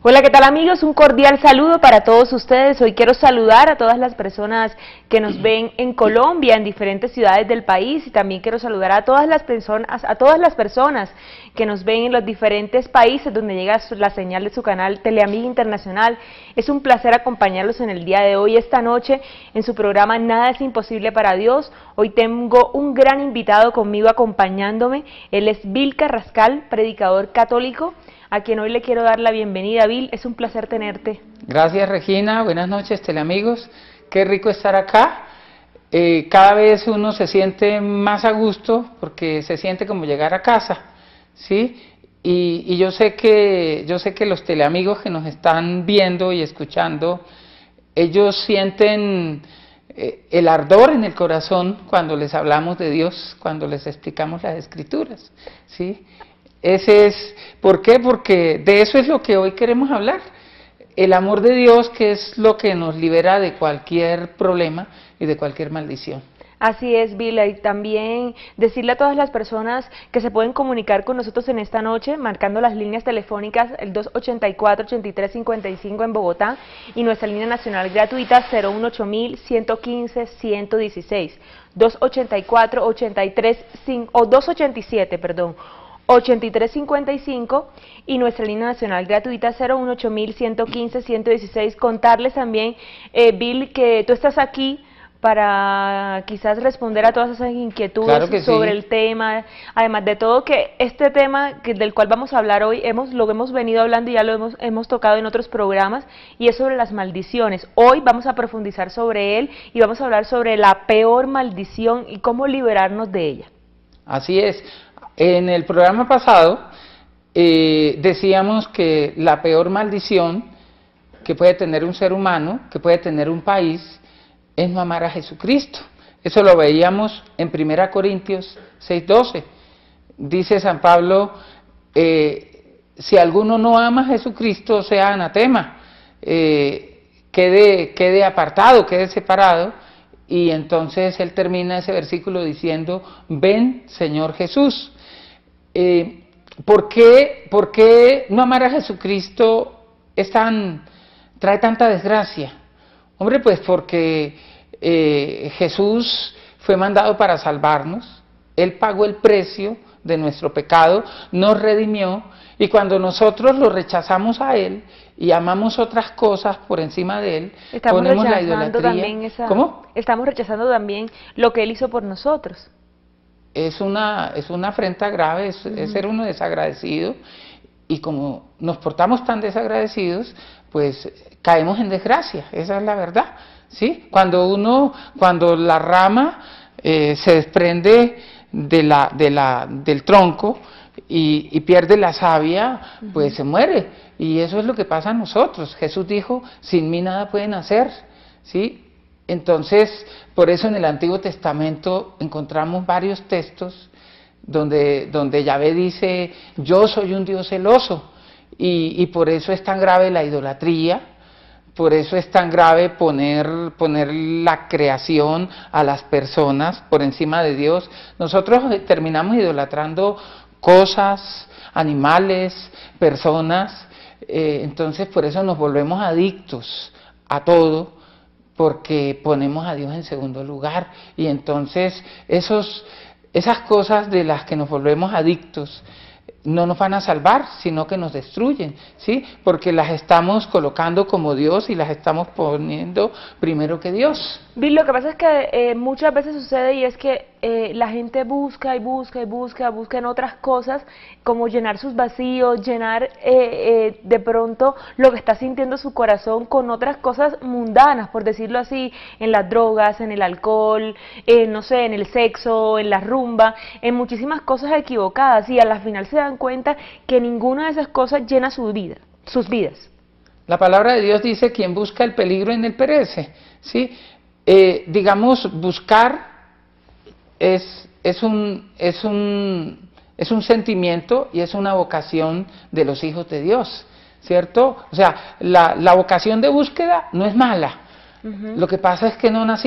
Hola, ¿qué tal amigos? Un cordial saludo para todos ustedes. Hoy quiero saludar a todas las personas que nos ven en Colombia, en diferentes ciudades del país, y también quiero saludar a todas las personas que nos ven en los diferentes países donde llega la señal de su canal Teleamiga Internacional. Es un placer acompañarlos en el día de hoy, esta noche, en su programa Nada es imposible para Dios. Hoy tengo un gran invitado conmigo acompañándome. Él es Bill Carrascal, predicador católico, a quien hoy le quiero dar la bienvenida. Bill, es un placer tenerte. Gracias, Regina, buenas noches, teleamigos, qué rico estar acá. Cada vez uno se siente más a gusto porque se siente como llegar a casa, ¿sí? Y yo sé que los teleamigos que nos están viendo y escuchando, ellos sienten el ardor en el corazón cuando les hablamos de Dios, cuando les explicamos las Escrituras, ¿sí? ¿Por qué? Porque de eso es lo que hoy queremos hablar, el amor de Dios, que es lo que nos libera de cualquier problema y de cualquier maldición. Así es, Bill, y también decirle a todas las personas que se pueden comunicar con nosotros en esta noche, marcando las líneas telefónicas, el 284-8355 en Bogotá, y nuestra línea nacional gratuita 018-115-116, 287, y nuestra línea nacional gratuita 018-115-116. Contarles también, Bill, que tú estás aquí para quizás responder a todas esas inquietudes, claro, sobre el tema, además de todo que este tema del cual vamos a hablar hoy, lo hemos venido hablando y ya lo hemos tocado en otros programas, y es sobre las maldiciones. Hoy vamos a profundizar sobre él y vamos a hablar sobre la peor maldición y cómo liberarnos de ella. Así es. En el programa pasado decíamos que la peor maldición que puede tener un ser humano, que puede tener un país, es no amar a Jesucristo. Eso lo veíamos en 1 Corintios 6:12. Dice San Pablo, si alguno no ama a Jesucristo, sea anatema, quede apartado, quede separado. Y entonces él termina ese versículo diciendo, ven Señor Jesús. ¿Por qué no amar a Jesucristo trae tanta desgracia? Hombre, pues porque Jesús fue mandado para salvarnos, Él pagó el precio de nuestro pecado, nos redimió, y cuando nosotros lo rechazamos a Él y amamos otras cosas por encima de Él, ponemos la idolatría. ¿Cómo? Estamos rechazando también lo que Él hizo por nosotros. Es una afrenta grave, es ser uno desagradecido, y como nos portamos tan desagradecidos, pues caemos en desgracia, esa es la verdad, ¿sí? Cuando la rama se desprende del tronco y pierde la savia, pues se muere, y eso es lo que pasa a nosotros. Jesús dijo, sin mí nada pueden hacer, ¿sí? Entonces, por eso en el Antiguo Testamento encontramos varios textos donde Yahvé dice, yo soy un Dios celoso, y por eso es tan grave la idolatría, por eso es tan grave poner la creación a las personas por encima de Dios. Nosotros terminamos idolatrando cosas, animales, personas, entonces por eso nos volvemos adictos a todo, porque ponemos a Dios en segundo lugar, y entonces esas cosas de las que nos volvemos adictos no nos van a salvar, sino que nos destruyen, ¿sí? Porque las estamos colocando como Dios y las estamos poniendo primero que Dios. Bill, lo que pasa es que muchas veces sucede, y es que la gente busca en otras cosas, como llenar sus vacíos, llenar de pronto lo que está sintiendo su corazón con otras cosas mundanas, por decirlo así, en las drogas, en el alcohol, no sé, en el sexo, en la rumba, en muchísimas cosas equivocadas, y a la final se dan cuenta que ninguna de esas cosas llena sus vidas. La palabra de Dios dice, quien busca el peligro en él perece, ¿sí? Digamos, buscar es un sentimiento y es una vocación de los hijos de Dios, ¿cierto? O sea, la vocación de búsqueda no es mala. Lo que pasa es que no nos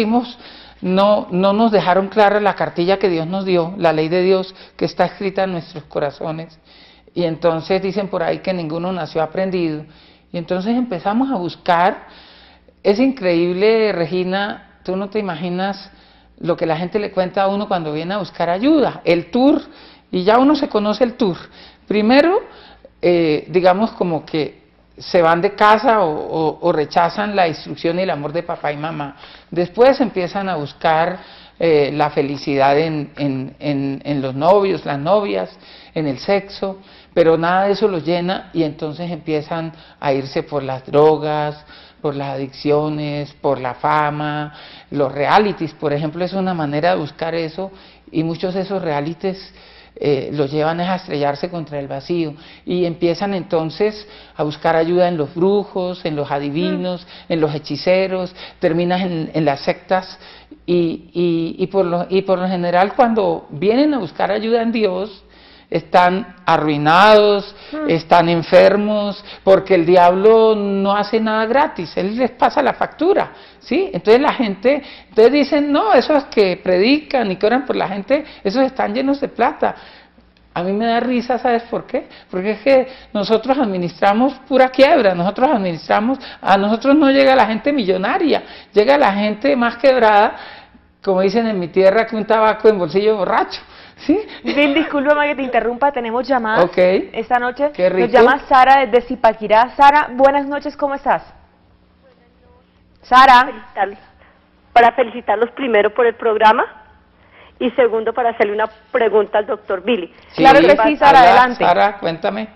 dejaron clara la cartilla que Dios nos dio, la ley de Dios que está escrita en nuestros corazones, y entonces dicen por ahí que ninguno nació aprendido, Y entonces empezamos a buscar. Es increíble, Regina, tú no te imaginas lo que la gente le cuenta a uno cuando viene a buscar ayuda, el tour, y ya uno se conoce el tour. Primero, digamos como que se van de casa o rechazan la instrucción y el amor de papá y mamá. Después empiezan a buscar la felicidad en los novios, las novias, en el sexo, pero nada de eso los llena y entonces empiezan a irse por las drogas, por las adicciones, por la fama, los realities, por ejemplo, es una manera de buscar eso y muchos de esos realities los llevan a estrellarse contra el vacío y empiezan entonces a buscar ayuda en los brujos, en los adivinos, en los hechiceros, terminan en las sectas y por lo general cuando vienen a buscar ayuda en Dios están arruinados, están enfermos, porque el diablo no hace nada gratis, él les pasa la factura, ¿sí? Entonces la gente, entonces dicen, no, esos que predican y que oran por la gente, esos están llenos de plata. A mí me da risa, ¿sabes por qué? Porque es que nosotros administramos pura quiebra, nosotros administramos, a nosotros no llega la gente millonaria, llega la gente más quebrada, como dicen en mi tierra, que un tabaco en bolsillo borracho. ¿Sí? Bill, discúlpame que te interrumpa, tenemos llamadas esta noche. Qué rico. Nos llama Sara desde Zipaquirá. Sara, buenas noches, ¿cómo estás? Sara. Para felicitarlos primero por el programa y segundo para hacerle una pregunta al doctor Billy. Sí, claro que sí, Sara, adelante. Sara, cuéntame.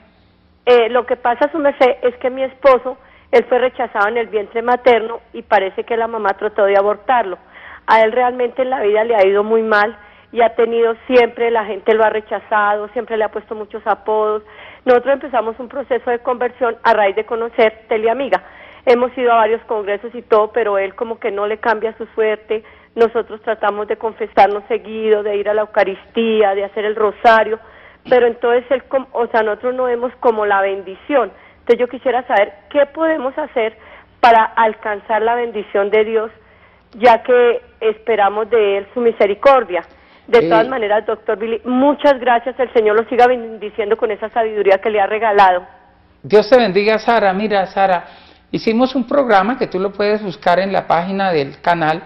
Lo que pasa, su merced, es que mi esposo, él fue rechazado en el vientre materno y parece que la mamá trató de abortarlo. A él realmente en la vida le ha ido muy mal. Y ha tenido siempre, la gente lo ha rechazado, siempre le ha puesto muchos apodos. Nosotros empezamos un proceso de conversión a raíz de conocer Teleamiga. Hemos ido a varios congresos y todo, pero él como que no le cambia su suerte. Nosotros tratamos de confesarnos seguido, de ir a la Eucaristía, de hacer el rosario, pero entonces él, nosotros no vemos como la bendición. Entonces yo quisiera saber qué podemos hacer para alcanzar la bendición de Dios, ya que esperamos de él su misericordia. De todas maneras, doctor Billy, muchas gracias, el Señor lo siga bendiciendo con esa sabiduría que le ha regalado. Dios te bendiga, Sara. Mira, Sara, hicimos un programa que tú lo puedes buscar en la página del canal,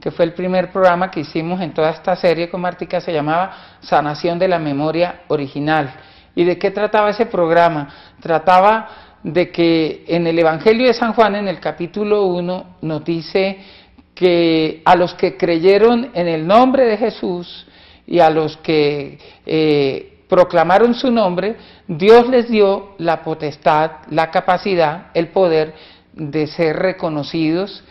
que fue el primer programa que hicimos en toda esta serie con Martica, se llamaba Sanación de la Memoria Original. ¿Y de qué trataba ese programa? Trataba de que en el Evangelio de San Juan, en el capítulo 1, nos dice que a los que creyeron en el nombre de Jesús y a los que proclamaron su nombre, Dios les dio la potestad, la capacidad, el poder de ser reconocidos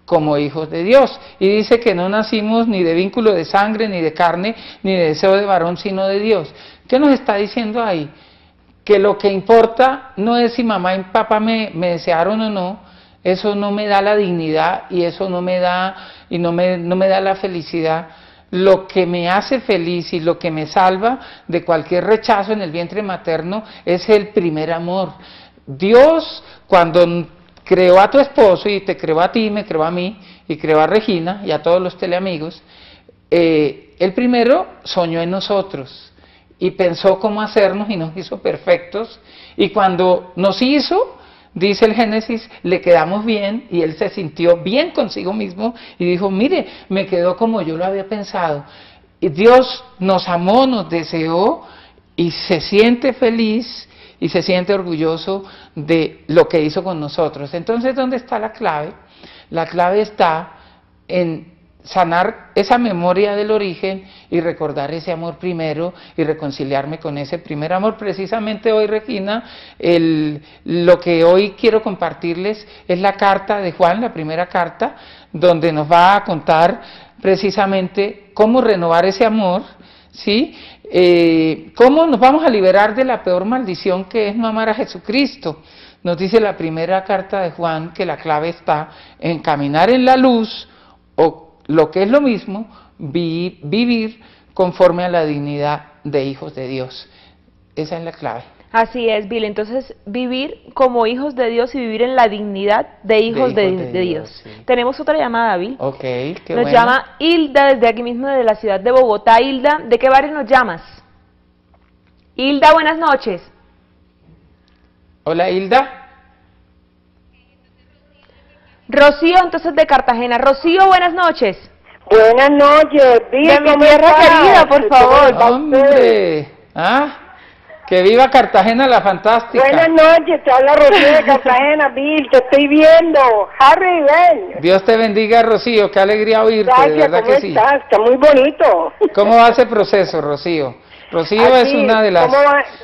como hijos de Dios. Y dice que no nacimos ni de vínculo de sangre, ni de carne, ni de deseo de varón, sino de Dios. ¿Qué nos está diciendo ahí? Que lo que importa no es si mamá y papá me desearon o no. Eso no me da la dignidad y eso no me da la felicidad. Lo que me hace feliz y lo que me salva de cualquier rechazo en el vientre materno es el primer amor. Dios, cuando creó a tu esposo y te creó a ti, me creó a mí y creó a Regina y a todos los teleamigos, el primero soñó en nosotros y pensó cómo hacernos y nos hizo perfectos, y cuando nos hizo, dice el Génesis, le quedamos bien y él se sintió bien consigo mismo y dijo, mire, me quedó como yo lo había pensado. Y Dios nos amó, nos deseó y se siente feliz y se siente orgulloso de lo que hizo con nosotros. Entonces, ¿dónde está la clave? La clave está en sanar esa memoria del origen y recordar ese amor primero y reconciliarme con ese primer amor. Precisamente hoy, Regina, lo que hoy quiero compartirles es la carta de Juan, la primera carta, donde nos va a contar precisamente cómo renovar ese amor, ¿sí? Cómo nos vamos a liberar de la peor maldición que es no amar a Jesucristo. Nos dice la primera carta de Juan que la clave está en caminar en la luz, o lo que es lo mismo, vivir conforme a la dignidad de hijos de Dios. Esa es la clave. Así es, Bill. Entonces, vivir como hijos de Dios y vivir en la dignidad de hijos de Dios. Sí. Tenemos otra llamada, Bill. Ok, qué Nos llama Hilda desde aquí mismo, de la ciudad de Bogotá. Hilda, ¿de qué barrio nos llamas? Hilda, buenas noches. Hola, Hilda. Rocío, entonces de Cartagena. Rocío, buenas noches. Buenas noches, De mi tierra querida, por favor. ¡Hombre! ¿Ah? ¡Que viva Cartagena la fantástica! Buenas noches, te habla Rocío de Cartagena, Bill, te estoy viendo. Harry, ven. Dios te bendiga, Rocío, qué alegría oírte, Gracias, de verdad ¿cómo que sí. estás? Está muy bonito. ¿Cómo va ese proceso, Rocío? Rocío Aquí, es una de las,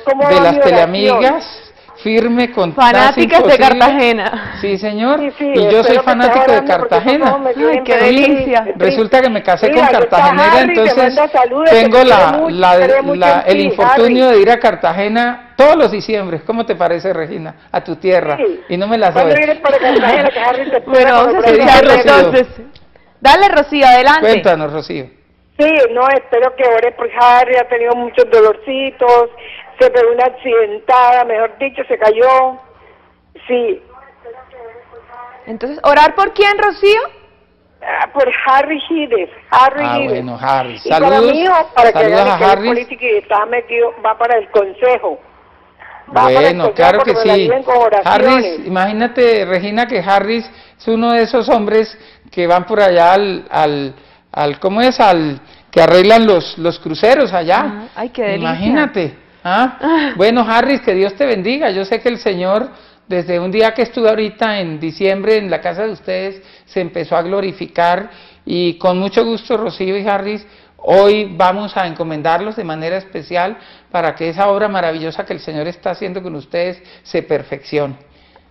¿cómo de va las mi oración? teleamigas, firme, con Fanáticas de Cartagena. Sí, señor, Sí, y yo soy espero que fanático estés de orando porque Cartagena. esos ojos me tienen Ay, qué feliz. delicia. Resulta que me casé Mira, con aquí está cartagenera, Harry, te entonces manda saludos, tengo te quiere mucho, cree mucho en el ti, infortunio Harry. de ir a Cartagena todos los diciembres. ¿Cómo te parece, Regina? A tu tierra. Sí. Y no me las ¿Cuándo doy. vienes para Cartagena? Que Harry te espera Bueno, con vamos a los ¿Qué dice escucharle Rocío? entonces. Dale, Rocío, adelante. Cuéntanos, Rocío. Sí, no, espero que ore por Harry, ha tenido muchos dolorcitos, se pegó una accidentada, mejor dicho, se cayó. Sí, Entonces, ¿orar por quién, Rocío? por Harry Gides, Harry Ah, Gides. bueno, Harry. Y para Saludos, mi hijo, para que saludos vean a que él Harry. es político y está metido, va para el consejo. Va para el Bueno, consejo claro porque que me la sí. ayuden con oraciones. Harris, imagínate, Regina, que Harris es uno de esos hombres que van por allá ¿cómo es? Que arreglan los cruceros allá. Ah, ay, qué delicia. Imagínate. ¿Ah? Bueno, Harris, que Dios te bendiga. Yo sé que el Señor, desde un día que estuve ahorita en diciembre en la casa de ustedes, se empezó a glorificar, y con mucho gusto, Rocío y Harris, hoy vamos a encomendarlos de manera especial para que esa obra maravillosa que el Señor está haciendo con ustedes se perfeccione.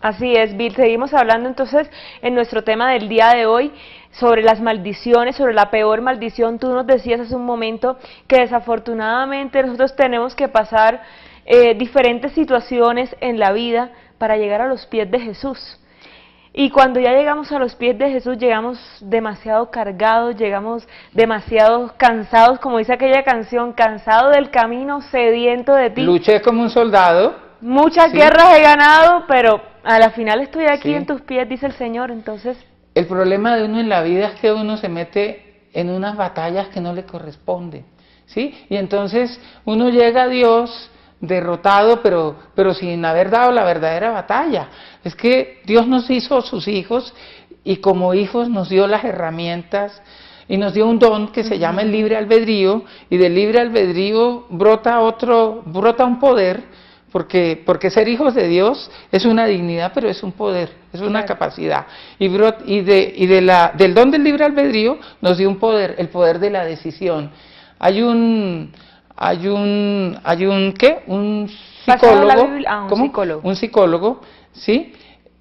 Así es, Bill. Seguimos hablando entonces en nuestro tema del día de hoy sobre las maldiciones, sobre la peor maldición. Tú nos decías hace un momento que desafortunadamente nosotros tenemos que pasar diferentes situaciones en la vida para llegar a los pies de Jesús. Y cuando ya llegamos a los pies de Jesús, llegamos demasiado cargados, llegamos demasiado cansados, como dice aquella canción, cansado del camino, sediento de ti. Luché como un soldado. Muchas Sí. guerras he ganado, pero a la final estoy aquí Sí. en tus pies, dice el Señor. Entonces, El problema de uno en la vida es que uno se mete en unas batallas que no le corresponden, ¿sí? Y entonces uno llega a Dios derrotado, pero sin haber dado la verdadera batalla. Es que Dios nos hizo sus hijos, y como hijos nos dio las herramientas y nos dio un don que se llama el libre albedrío, y del libre albedrío brota un poder, porque ser hijos de Dios es una dignidad, pero es un poder, es una capacidad. Del don del libre albedrío nos dio un poder, el poder de la decisión. Hay un Basado en la psicólogo, Biblia, ¿cómo? psicólogo. Un psicólogo, ¿sí?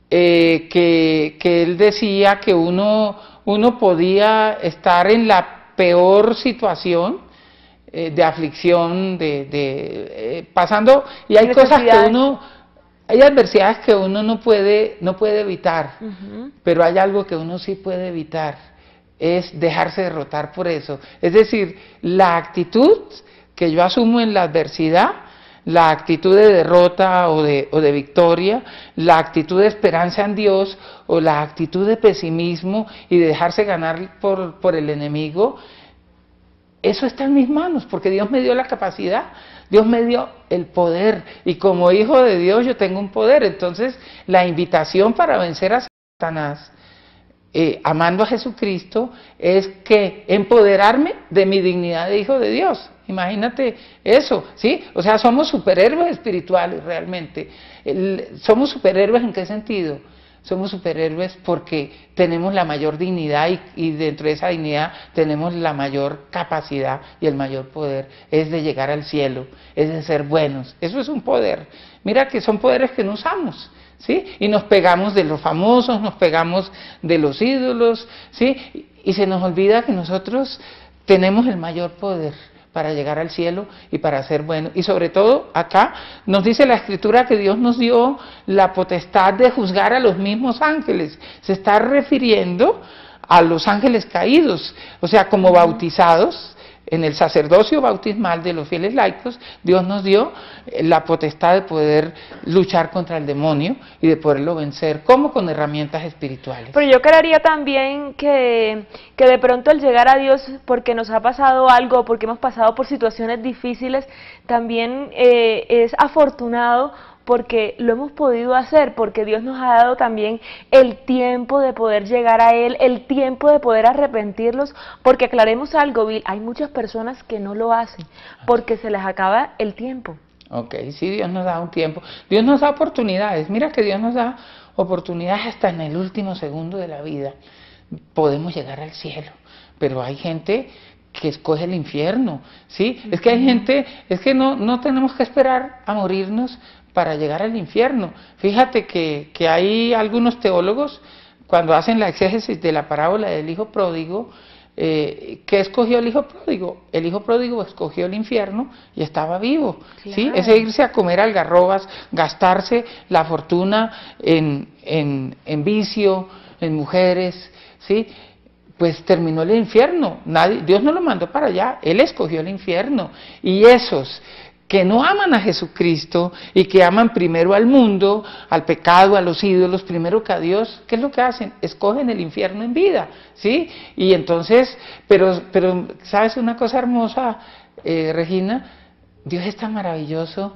Que él decía que uno podía estar en la peor situación de aflicción, pasando, y hay cosas que hay adversidades que uno no puede evitar, pero hay algo que uno sí puede evitar, es dejarse derrotar por eso. Es decir, la actitud que yo asumo en la adversidad, la actitud de derrota o de victoria, la actitud de esperanza en Dios o la actitud de pesimismo y de dejarse ganar por el enemigo, eso está en mis manos, porque Dios me dio la capacidad, Dios me dio el poder, y como hijo de Dios yo tengo un poder. Entonces la invitación para vencer a Satanás, amando a Jesucristo, es que empoderarme de mi dignidad de hijo de Dios. Imagínate eso, ¿sí? O sea, somos superhéroes espirituales realmente. ¿Somos superhéroes en qué sentido? Somos superhéroes porque tenemos la mayor dignidad, y dentro de esa dignidad tenemos la mayor capacidad y el mayor poder, es de llegar al cielo, es de ser buenos. Eso es un poder. Mira que son poderes que no usamos, ¿sí? Y nos pegamos de los famosos, nos pegamos de los ídolos, ¿sí? Y se nos olvida que nosotros tenemos el mayor poder para llegar al cielo y para ser buenos. Y sobre todo acá nos dice la Escritura que Dios nos dio la potestad de juzgar a los mismos ángeles. Se está refiriendo a los ángeles caídos, o sea, como bautizados. En el sacerdocio bautismal de los fieles laicos, Dios nos dio la potestad de poder luchar contra el demonio y de poderlo vencer, como con herramientas espirituales. pero yo creería también que de pronto el llegar a Dios porque nos ha pasado algo, porque hemos pasado por situaciones difíciles, también es afortunado, porque lo hemos podido hacer, porque Dios nos ha dado también el tiempo de poder llegar a Él, el tiempo de poder arrepentirlos, porque aclaremos algo, Bill, hay muchas personas que no lo hacen, porque se les acaba el tiempo. Ok, sí, Dios nos da un tiempo, Dios nos da oportunidades, mira que Dios nos da oportunidades hasta en el último segundo de la vida, podemos llegar al cielo, pero hay gente que escoge el infierno, ¿sí? Es que hay gente, es que no tenemos que esperar a morirnos para llegar al infierno. Fíjate que hay algunos teólogos, cuando hacen la exégesis de la parábola del hijo pródigo, ¿qué escogió el hijo pródigo? El hijo pródigo escogió el infierno y estaba vivo, claro. ¿Sí? Ese irse a comer algarrobas, gastarse la fortuna en vicio, en mujeres, ¿sí? Pues terminó el infierno. Dios no lo mandó para allá, Él escogió el infierno. Y esos que no aman a Jesucristo y que aman primero al mundo, al pecado, a los ídolos, primero que a Dios, ¿qué es lo que hacen? Escogen el infierno en vida, ¿sí? Y entonces, pero ¿sabes una cosa hermosa, Regina? Dios es tan maravilloso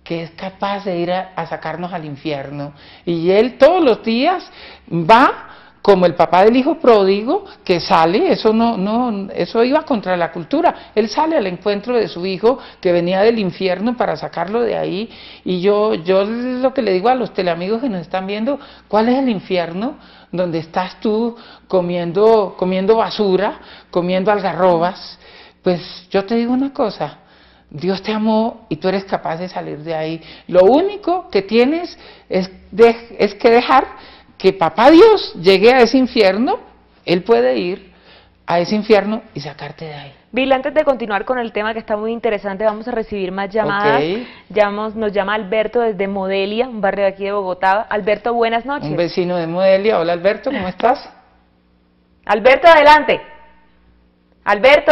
que es capaz de ir a sacarnos al infierno. Y Él todos los días va como el papá del hijo pródigo, que sale, eso iba contra la cultura, él sale al encuentro de su hijo, que venía del infierno para sacarlo de ahí, y yo lo que le digo a los teleamigos que nos están viendo, ¿cuál es el infierno? Donde estás tú comiendo basura, comiendo algarrobas. Pues yo te digo una cosa, Dios te amó y tú eres capaz de salir de ahí. Lo único que tienes es que dejar que papá Dios llegue a ese infierno, Él puede ir a ese infierno y sacarte de ahí. Bill, antes de continuar con el tema que está muy interesante, vamos a recibir más llamadas. Okay. Nos llama Alberto desde Modelia, un barrio de aquí de Bogotá. Alberto, buenas noches. Un vecino de Modelia. Hola Alberto, ¿cómo estás? Alberto, adelante. Alberto,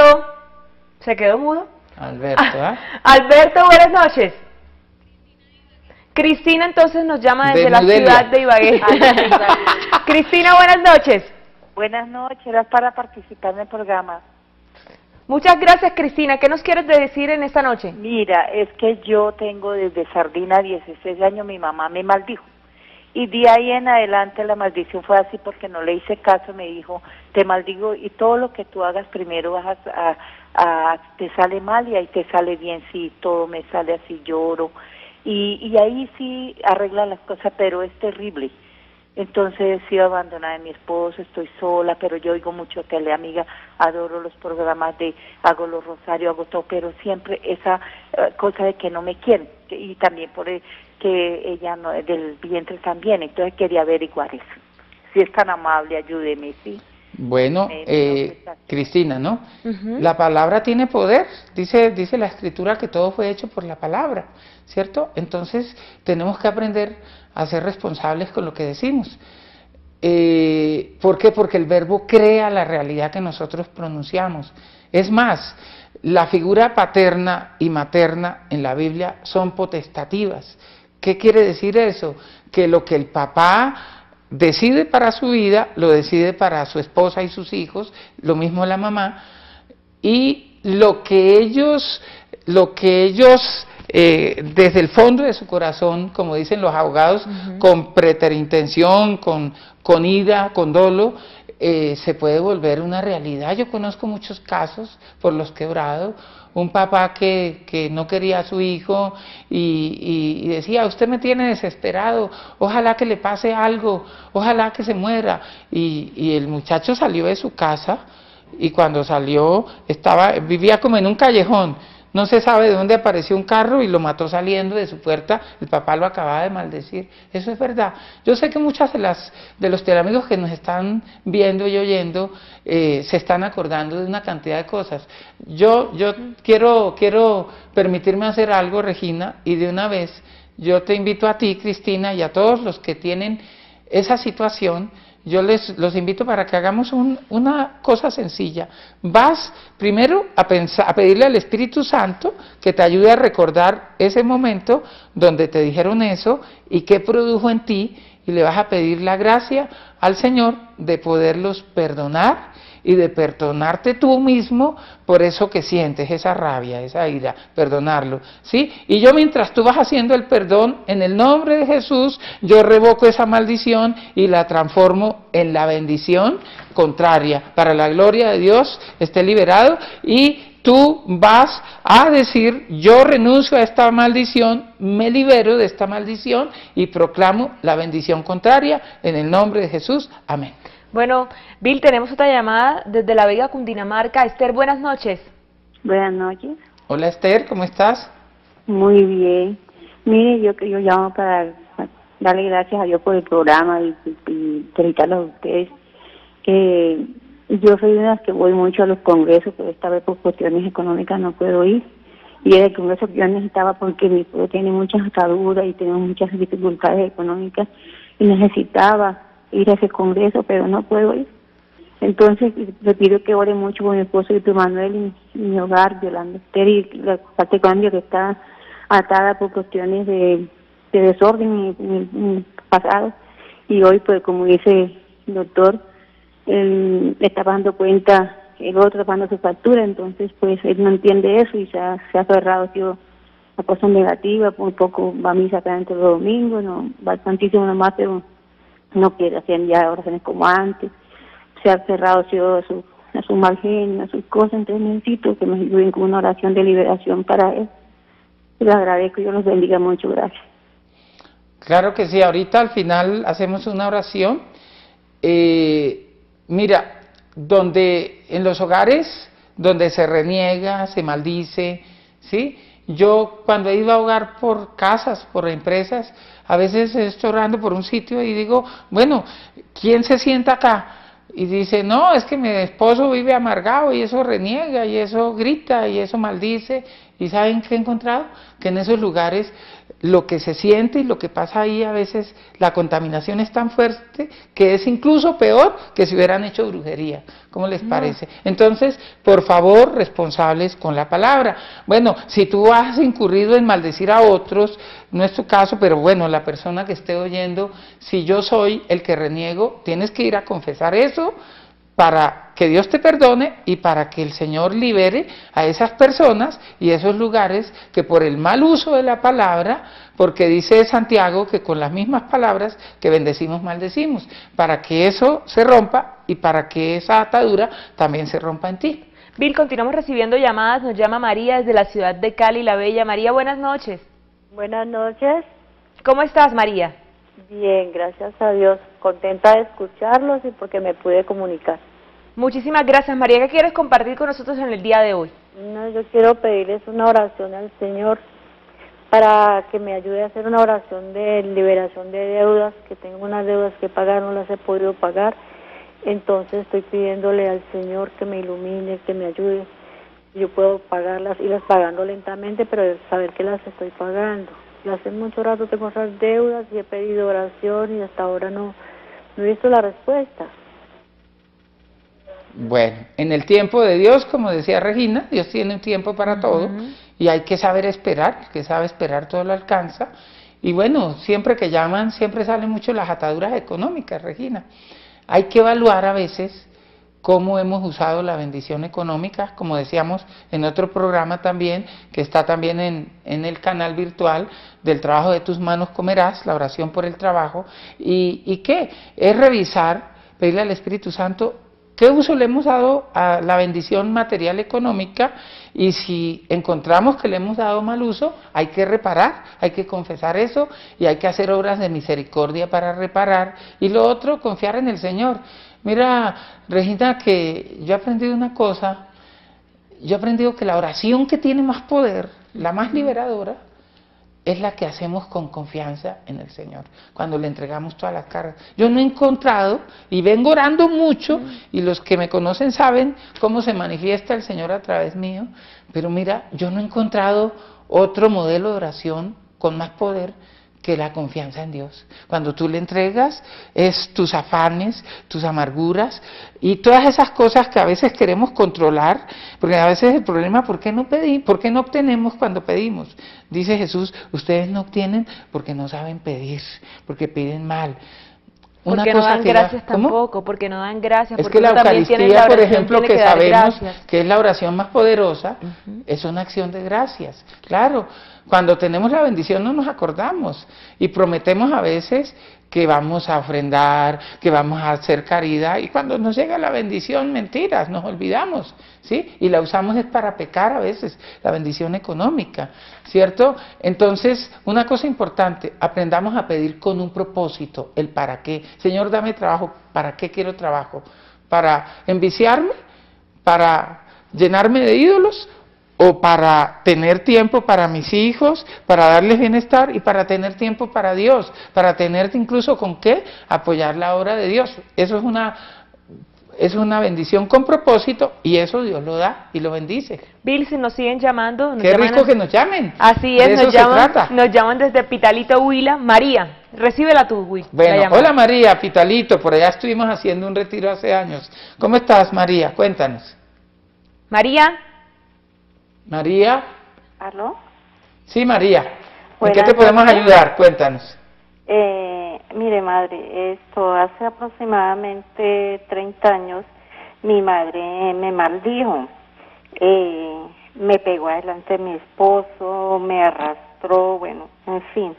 ¿se quedó mudo? Alberto, ¿eh? Alberto, buenas noches. Cristina entonces nos llama desde la ciudad de Ibagué. Cristina, buenas noches. Buenas noches, era para participar en el programa. Muchas gracias, Cristina. ¿Qué nos quieres decir en esta noche? Mira, es que yo tengo desde sardina 16 años, mi mamá me maldijo. Y de ahí en adelante la maldición fue así porque no le hice caso, me dijo, te maldigo y todo lo que tú hagas primero vas te sale mal y ahí te sale bien, sí, todo me sale así, lloro. Y ahí sí arregla las cosas, pero es terrible. Entonces he sido abandonada de mi esposo, estoy sola, pero yo oigo mucho Teleamiga, adoro los programas hago los rosarios, hago todo, pero siempre esa cosa de que no me quieren, y también que ella no, del vientre también, entonces quería averiguar eso. Si es tan amable, ayúdeme, ¿sí? Bueno, Cristina, ¿no? La palabra tiene poder, dice la Escritura que todo fue hecho por la palabra, ¿cierto? Entonces tenemos que aprender a ser responsables con lo que decimos. ¿Por qué? Porque el verbo crea la realidad que nosotros pronunciamos. Es más, la figura paterna y materna en la Biblia son potestativas. ¿Qué quiere decir eso? Que lo que el papá decide para su vida, lo decide para su esposa y sus hijos, lo mismo la mamá, y lo que ellos desde el fondo de su corazón, como dicen los abogados, con preterintención, con ira, con dolo, se puede volver una realidad. Yo conozco muchos casos por los que he orado, un papá que no quería a su hijo y decía, usted me tiene desesperado, ojalá que le pase algo, ojalá que se muera, y el muchacho salió de su casa y cuando salió vivía como en un callejón, no se sabe de dónde apareció un carro y lo mató saliendo de su puerta, el papá lo acababa de maldecir. Eso es verdad. Yo sé que muchas de los teleamigos que nos están viendo y oyendo se están acordando de una cantidad de cosas. Yo quiero permitirme hacer algo, Regina, y de una vez yo te invito a ti, Cristina, y a todos los que tienen esa situación. Yo los invito para que hagamos una cosa sencilla. Vas primero a pedirle al Espíritu Santo que te ayude a recordar ese momento donde te dijeron eso y qué produjo en ti, y le vas a pedir la gracia al Señor de poderlos perdonar y de perdonarte tú mismo por eso que sientes, esa rabia, esa ira, perdonarlo, ¿sí? Y yo mientras tú vas haciendo el perdón, en el nombre de Jesús, yo revoco esa maldición y la transformo en la bendición contraria, para la gloria de Dios, esté liberado, y tú vas a decir, yo renuncio a esta maldición, me libero de esta maldición y proclamo la bendición contraria en el nombre de Jesús. Amén. Bueno, Bill, tenemos otra llamada desde La Vega, Cundinamarca. Esther, buenas noches. Buenas noches. Hola Esther, ¿cómo estás? Muy bien. Mire, yo llamo para darle gracias a Dios por el programa y felicitarlos a ustedes. Yo soy de las que voy mucho a los congresos, pero esta vez por cuestiones económicas no puedo ir. Y era el congreso que yo necesitaba porque mi pueblo tiene muchas ataduras y tenemos muchas dificultades económicas y necesitaba ir a ese congreso, pero no puedo ir. Entonces le pido que ore mucho por mi esposo Víctor Manuel y mi hogar, Yolanda Esther, y la parte económica que está atada por cuestiones de desorden en el pasado. Y hoy, pues como dice el doctor, él está dando cuenta, el otro está pagando su factura, entonces pues él no entiende eso y se ha aferrado a cosas negativas, muy poco va a misa cada los domingos, no va tantísimo nomás, pero no quiere hacer ya oraciones como antes, se ha aferrado a su mal genio, a sus cosas, entonces necesito que me ayuden con una oración de liberación para él. Les agradezco y Dios los bendiga mucho, gracias. Claro que sí, ahorita al final hacemos una oración. Mira, en los hogares donde se reniega, se maldice, ¿sí? Yo cuando he ido a hogar por casas, por empresas, a veces estoy orando por un sitio y digo, bueno, ¿quién se sienta acá? Y dice, no, es que mi esposo vive amargado y eso reniega y eso grita y eso maldice. ¿Y saben qué he encontrado? Que en esos lugares lo que se siente y lo que pasa ahí a veces, la contaminación es tan fuerte que es incluso peor que si hubieran hecho brujería. ¿Cómo les parece? Entonces, por favor, responsables con la palabra. Bueno, si tú has incurrido en maldecir a otros, no es tu caso, pero bueno, la persona que esté oyendo, si yo soy el que reniego, tienes que ir a confesar eso para que Dios te perdone y para que el Señor libere a esas personas y esos lugares que por el mal uso de la palabra, porque dice Santiago que con las mismas palabras que bendecimos, maldecimos, para que eso se rompa y para que esa atadura también se rompa en ti. Bill, continuamos recibiendo llamadas, nos llama María desde la ciudad de Cali, La Bella. María, buenas noches. Buenas noches. ¿Cómo estás, María? Bien, gracias a Dios. Contenta de escucharlos y porque me pude comunicar. Muchísimas gracias, María. ¿Qué quieres compartir con nosotros en el día de hoy? No, yo quiero pedirles una oración al Señor para que me ayude a hacer una oración de liberación de deudas, que tengo unas deudas que pagar, no las he podido pagar. Entonces estoy pidiéndole al Señor que me ilumine, que me ayude. Yo puedo pagarlas, irlas pagando lentamente, pero saber que las estoy pagando. Y hace mucho rato tengo esas deudas y he pedido oración y hasta ahora no he visto la respuesta. Bueno, en el tiempo de Dios, como decía Regina, Dios tiene un tiempo para todo y hay que saber esperar, el que sabe esperar todo lo alcanza. Y bueno, siempre que llaman, siempre salen mucho las ataduras económicas, Regina. Hay que evaluar a veces cómo hemos usado la bendición económica, como decíamos en otro programa también, que está también en el canal virtual, del trabajo de tus manos comerás, la oración por el trabajo, y ¿qué? Es revisar, pedirle al Espíritu Santo, ¿qué uso le hemos dado a la bendición material económica? Y si encontramos que le hemos dado mal uso, hay que reparar, hay que confesar eso y hay que hacer obras de misericordia para reparar. Y lo otro, confiar en el Señor. Mira, Regina, que yo he aprendido una cosa, yo he aprendido que la oración que tiene más poder, la más liberadora, es la que hacemos con confianza en el Señor, cuando le entregamos todas las cargas. Yo no he encontrado, y vengo orando mucho, y los que me conocen saben cómo se manifiesta el Señor a través mío, pero mira, yo no he encontrado otro modelo de oración con más poder que la confianza en Dios. Cuando tú le entregas, es tus afanes, tus amarguras y todas esas cosas que a veces queremos controlar, porque a veces el problema, ¿por qué no obtenemos cuando pedimos? Dice Jesús, ustedes no obtienen porque no saben pedir, porque piden mal. una porque cosa no dan que gracias ¿cómo? tampoco, porque no dan gracias. Es porque que la uno también tiene Eucaristía, por oración, ejemplo, tiene que dar sabemos gracias. que es la oración más poderosa, es una acción de gracias. Claro, cuando tenemos la bendición no nos acordamos y prometemos a veces que vamos a ofrendar, que vamos a hacer caridad, y cuando nos llega la bendición, mentiras, nos olvidamos, ¿sí? Y la usamos es para pecar a veces, la bendición económica, ¿cierto? Entonces, una cosa importante, aprendamos a pedir con un propósito, el para qué. Señor, dame trabajo, ¿para qué quiero trabajo? ¿Para enviciarme? ¿Para llenarme de ídolos? ¿O para tener tiempo para mis hijos, para darles bienestar y para tener tiempo para Dios, para tener incluso con qué apoyar la obra de Dios? Eso es una bendición con propósito y eso Dios lo da y lo bendice. Bill, si nos siguen llamando. Qué rico que nos llamen. Así es, de eso se trata. nos llaman desde Pitalito, Huila. María, recíbela tú, Will. Bueno, hola María, Pitalito, por allá estuvimos haciendo un retiro hace años. ¿Cómo estás, María? Cuéntanos. María. María. ¿Aló? Sí, María. ¿En Buenas qué te podemos noches. ayudar? Cuéntanos. Mire, madre, hace aproximadamente 30 años mi madre me maldijo. Me pegó adelante mi esposo, me arrastró, bueno, en fin.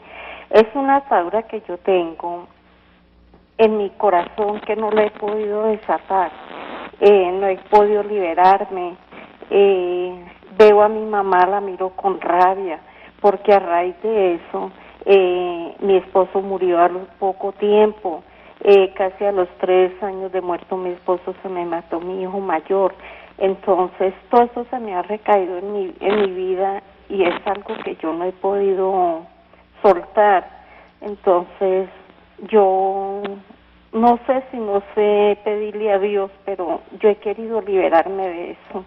Es una atadura que yo tengo en mi corazón que no la he podido desatar. No he podido liberarme. Veo a mi mamá, la miro con rabia, porque a raíz de eso, mi esposo murió a poco tiempo, casi a los 3 años de muerto mi esposo se me mató mi hijo mayor, entonces todo eso se me ha recaído en mi vida y es algo que yo no he podido soltar, entonces yo no sé si no sé pedirle a Dios, pero yo he querido liberarme de eso.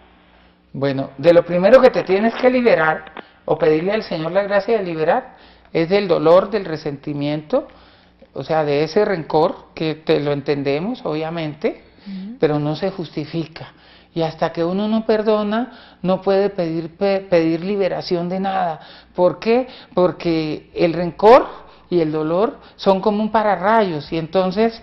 Bueno, de lo primero que te tienes que liberar, o pedirle al Señor la gracia de liberar, es del dolor, del resentimiento, o sea, de ese rencor, que te lo entendemos, obviamente, pero no se justifica. Y hasta que uno no perdona, no puede pedir liberación de nada. ¿Por qué? Porque el rencor y el dolor son como un pararrayos, y entonces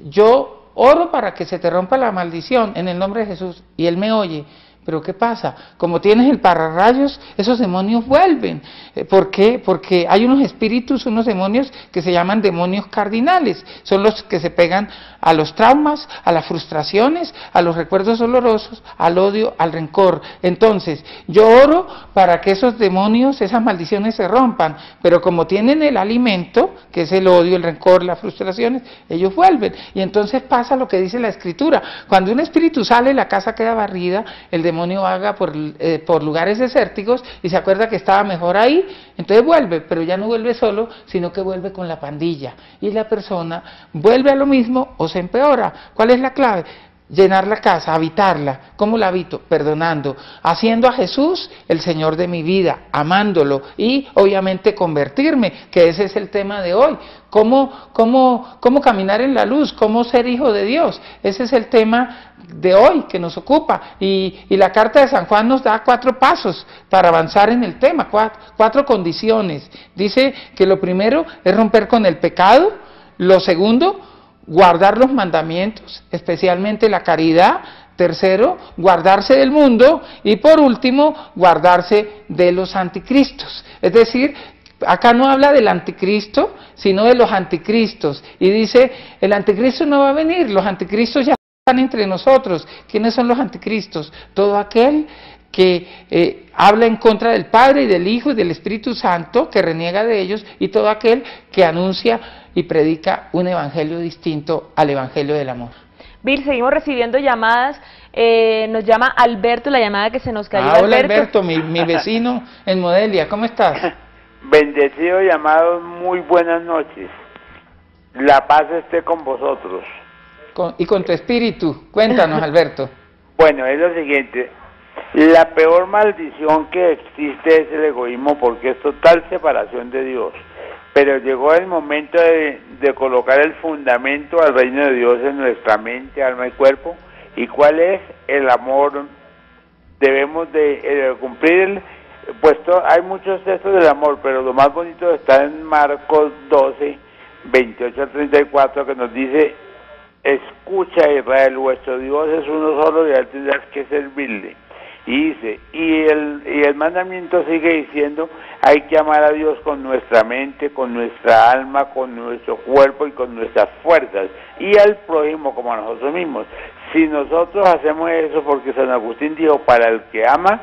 yo oro para que se te rompa la maldición en el nombre de Jesús, y Él me oye. Pero ¿qué pasa? Como tienes el pararrayos, esos demonios vuelven. ¿Por qué? Porque hay unos espíritus, unos demonios que se llaman demonios cardinales. Son los que se pegan a los traumas, a las frustraciones, a los recuerdos dolorosos, al odio, al rencor. Entonces, yo oro para que esos demonios, esas maldiciones se rompan. Pero como tienen el alimento, que es el odio, el rencor, las frustraciones, ellos vuelven. Y entonces pasa lo que dice la Escritura. Cuando un espíritu sale, la casa queda barrida, el demonio vaga por lugares desérticos y se acuerda que estaba mejor ahí, entonces vuelve, pero ya no vuelve solo, sino que vuelve con la pandilla. Y la persona vuelve a lo mismo o se empeora. ¿Cuál es la clave? Llenar la casa, habitarla. ¿Cómo la habito? Perdonando, haciendo a Jesús el Señor de mi vida, amándolo y obviamente convertirme, que ese es el tema de hoy. ¿Cómo caminar en la luz? ¿Cómo ser hijo de Dios? Ese es el tema de hoy que nos ocupa. Y la carta de San Juan nos da 4 pasos para avanzar en el tema, 4 condiciones. Dice que lo primero es romper con el pecado, lo segundo, guardar los mandamientos, especialmente la caridad. Tercero, guardarse del mundo. Y por último, guardarse de los anticristos. Es decir, acá no habla del anticristo, sino de los anticristos. Y dice, el anticristo no va a venir, los anticristos ya están entre nosotros. ¿Quiénes son los anticristos? Todo aquel que habla en contra del Padre y del Hijo y del Espíritu Santo, que reniega de ellos, y todo aquel que anuncia y predica un evangelio distinto al evangelio del amor. Bill, seguimos recibiendo llamadas. Nos llama Alberto, la llamada que se nos cayó. Hola Alberto, mi vecino en Modelia, ¿cómo estás? Bendecido y amado, muy buenas noches. La paz esté con vosotros. Y con tu espíritu. Cuéntanos, Alberto. Bueno, es lo siguiente. La peor maldición que existe es el egoísmo, porque es total separación de Dios. Pero llegó el momento de colocar el fundamento al reino de Dios en nuestra mente, alma y cuerpo. ¿Y cuál es? El amor. Debemos de cumplir hay muchos textos del amor, pero lo más bonito está en Marcos 12, 28 al 34, que nos dice: escucha, Israel, vuestro Dios es uno solo y a él tendrás que servirle. Y dice, y el mandamiento sigue diciendo: hay que amar a Dios con nuestra mente, con nuestra alma, con nuestro cuerpo y con nuestras fuerzas, y al prójimo como a nosotros mismos. Si nosotros hacemos eso, porque San Agustín dijo: para el que ama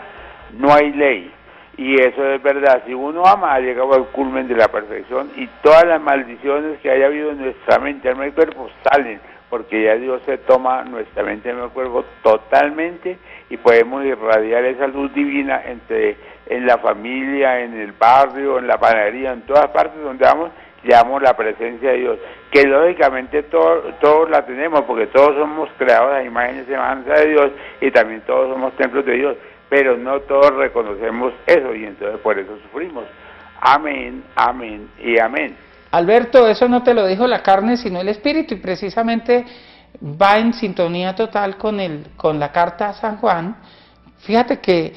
no hay ley. Y eso es verdad. Si uno ama, ha llegado al culmen de la perfección, y todas las maldiciones que haya habido en nuestra mente, alma y cuerpo salen, porque ya Dios se toma nuestra mente, alma y cuerpo totalmente, y podemos irradiar esa luz divina en la familia, en el barrio, en la panadería, en todas partes donde vamos, llevamos la presencia de Dios, que lógicamente todos la tenemos, porque todos somos creados a imagen y semejanza de Dios, y también todos somos templos de Dios, pero no todos reconocemos eso, y entonces por eso sufrimos. Amén, amén y amén. Alberto, eso no te lo dijo la carne, sino el espíritu, y precisamente va en sintonía total con la carta a San Juan. Fíjate que,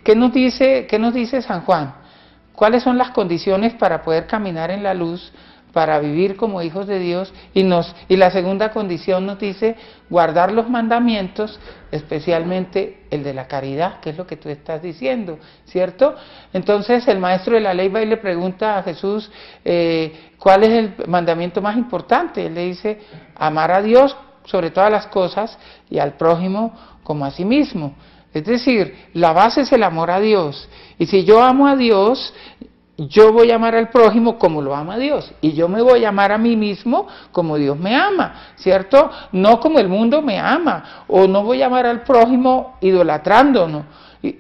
¿qué nos dice San Juan? ¿Cuáles son las condiciones para poder caminar en la luz, para vivir como hijos de Dios? Y la segunda condición nos dice guardar los mandamientos, especialmente el de la caridad, que es lo que tú estás diciendo, ¿cierto? Entonces el maestro de la ley va y le pregunta a Jesús, ¿cuál es el mandamiento más importante? Él le dice: amar a Dios sobre todas las cosas y al prójimo como a sí mismo. Es decir, la base es el amor a Dios, y si yo amo a Dios, yo voy a amar al prójimo como lo ama Dios, y yo me voy a amar a mí mismo como Dios me ama, ¿cierto? No como el mundo me ama, o no voy a amar al prójimo idolatrándonos,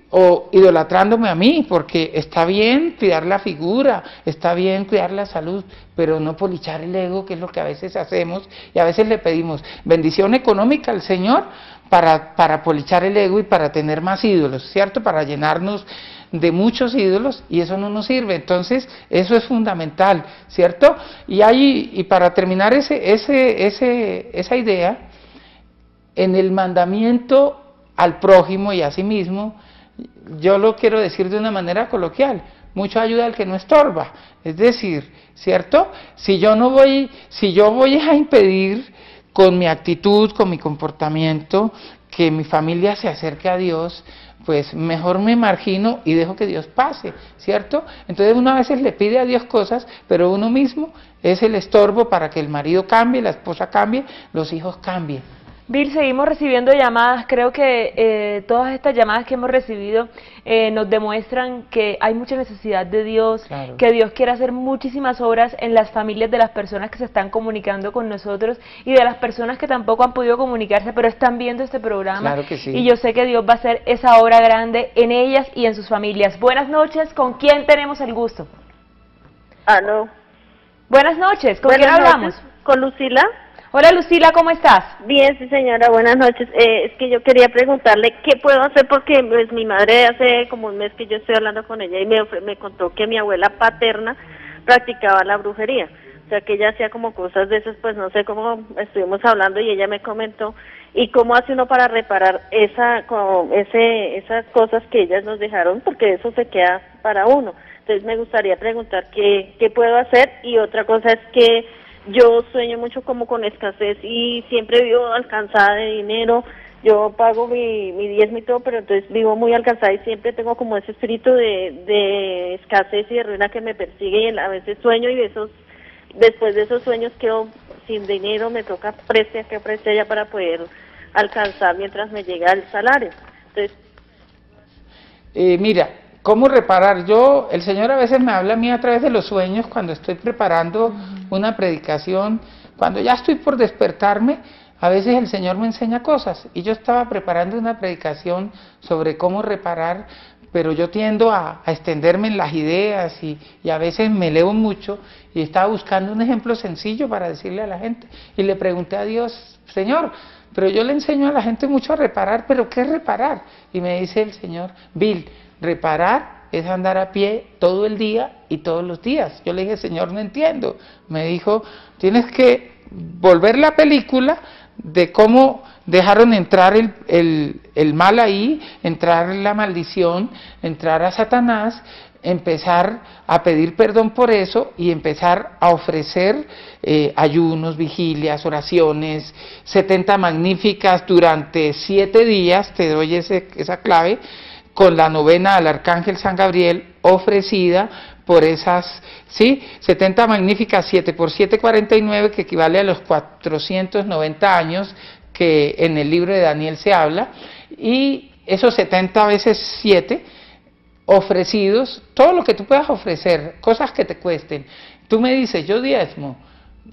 o idolatrándome a mí, porque está bien cuidar la figura, está bien cuidar la salud, pero no polichar el ego, que es lo que a veces hacemos, y a veces le pedimos bendición económica al Señor para polichar el ego y para tener más ídolos, ¿cierto? Para llenarnos de muchos ídolos, y eso no nos sirve. Entonces eso es fundamental, ¿cierto? Y para terminar esa idea, en el mandamiento al prójimo y a sí mismo, yo lo quiero decir de una manera coloquial: mucho ayuda al que no estorba. Es decir, ¿cierto? Si yo voy a impedir con mi actitud, con mi comportamiento, que mi familia se acerque a Dios, pues mejor me margino y dejo que Dios pase, ¿cierto? Entonces uno a veces le pide a Dios cosas, pero uno mismo es el estorbo para que el marido cambie, la esposa cambie, los hijos cambien. Bill, seguimos recibiendo llamadas. Creo que todas estas llamadas que hemos recibido nos demuestran que hay mucha necesidad de Dios, claro, que Dios quiere hacer muchísimas obras en las familias de las personas que se están comunicando con nosotros y de las personas que tampoco han podido comunicarse, pero están viendo este programa. Claro que sí. Y yo sé que Dios va a hacer esa obra grande en ellas y en sus familias. Buenas noches, ¿con quién tenemos el gusto? Aló. Buenas noches, ¿con quién hablamos? ¿Con Lucila? Hola Lucila, ¿cómo estás? Bien, sí señora, buenas noches. Es que yo quería preguntarle qué puedo hacer, porque pues mi madre hace como un mes que yo estoy hablando con ella y me contó que mi abuela paterna practicaba la brujería. O sea, que ella hacía como cosas de esas, pues no sé cómo estuvimos hablando y ella me comentó. ¿Y cómo hace uno para reparar esas cosas que ellas nos dejaron? Porque eso se queda para uno. Entonces me gustaría preguntar qué puedo hacer. Y otra cosa es que yo sueño mucho como con escasez y siempre vivo alcanzada de dinero. Yo pago mi diezmo y todo, pero entonces vivo muy alcanzada y siempre tengo como ese espíritu de escasez y de ruina que me persigue, y a veces sueño, y después de esos sueños quedo sin dinero, me toca preste allá para poder alcanzar mientras me llega el salario. Entonces, mira, ¿cómo reparar? El Señor a veces me habla a mí a través de los sueños cuando estoy preparando una predicación, cuando ya estoy por despertarme. A veces el Señor me enseña cosas, y yo estaba preparando una predicación sobre cómo reparar, pero yo tiendo a extenderme en las ideas y a veces me elevo mucho, y estaba buscando un ejemplo sencillo para decirle a la gente, y le pregunté a Dios: Señor, pero yo le enseño a la gente mucho a reparar, pero ¿qué es reparar? Y me dice el Señor: Bill, reparar es andar a pie todo el día y todos los días. Yo le dije: Señor, no entiendo. Me dijo: tienes que volver la película de cómo dejaron entrar el mal ahí, entrar la maldición, entrar a Satanás, empezar a pedir perdón por eso y empezar a ofrecer ayunos, vigilias, oraciones, 70 magníficas durante 7 días, te doy esa clave, con la novena al Arcángel San Gabriel ofrecida por esas, ¿sí? 70 magníficas, 7 por 7, 49, que equivale a los 490 años que en el libro de Daniel se habla, y esos 70 veces 7 ofrecidos, todo lo que tú puedas ofrecer, cosas que te cuesten. Tú me dices, yo diezmo.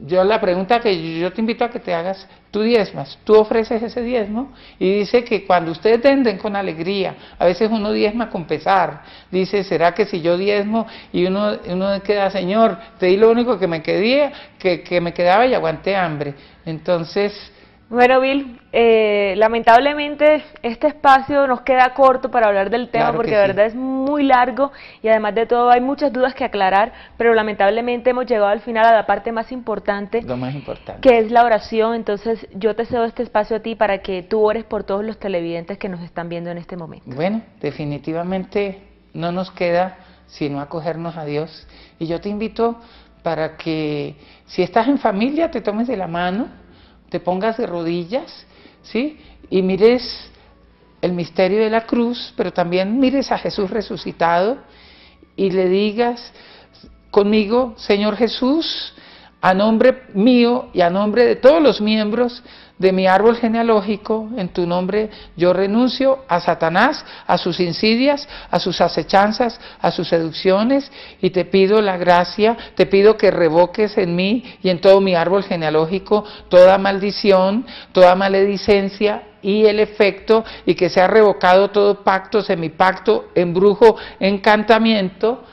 La pregunta que yo te invito a que te hagas, tú diezmas, tú ofreces ese diezmo, y dice que cuando ustedes den con alegría, a veces uno diezma con pesar, dice, ¿será que si yo diezmo y uno queda, Señor, te di lo único que me quedaba y aguanté hambre? Entonces, bueno, Bill, lamentablemente este espacio nos queda corto para hablar del tema, claro, porque sí, de verdad es muy largo y además de todo hay muchas dudas que aclarar, pero lamentablemente hemos llegado al final a la parte más importante, lo más importante, que es la oración. Entonces yo te cedo este espacio a ti para que tú ores por todos los televidentes que nos están viendo en este momento. Bueno, definitivamente no nos queda sino acogernos a Dios, y yo te invito para que si estás en familia te tomes de la mano, te pongas de rodillas, ¿sí? Y mires el misterio de la cruz, pero también mires a Jesús resucitado y le digas conmigo, Señor Jesús, a nombre mío y a nombre de todos los miembros de mi árbol genealógico, en tu nombre yo renuncio a Satanás, a sus insidias, a sus acechanzas, a sus seducciones, y te pido la gracia, te pido que revoques en mí y en todo mi árbol genealógico toda maldición, toda maledicencia y el efecto, y que sea revocado todo pacto, semipacto, embrujo, encantamiento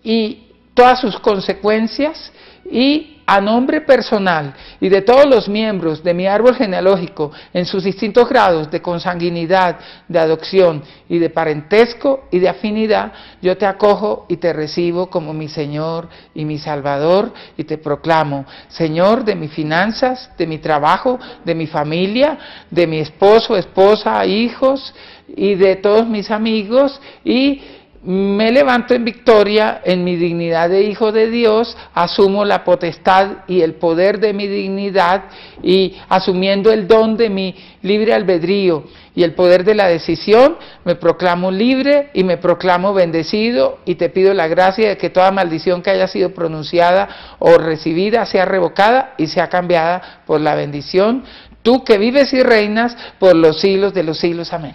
y todas sus consecuencias, y a nombre personal y de todos los miembros de mi árbol genealógico en sus distintos grados de consanguinidad, de adopción y de parentesco y de afinidad, yo te acojo y te recibo como mi Señor y mi Salvador, y te proclamo Señor de mis finanzas, de mi trabajo, de mi familia, de mi esposo, esposa, hijos y de todos mis amigos, y me levanto en victoria en mi dignidad de hijo de Dios, asumo la potestad y el poder de mi dignidad, y asumiendo el don de mi libre albedrío y el poder de la decisión, me proclamo libre y me proclamo bendecido, y te pido la gracia de que toda maldición que haya sido pronunciada o recibida sea revocada y sea cambiada por la bendición, tú que vives y reinas por los siglos de los siglos. Amén.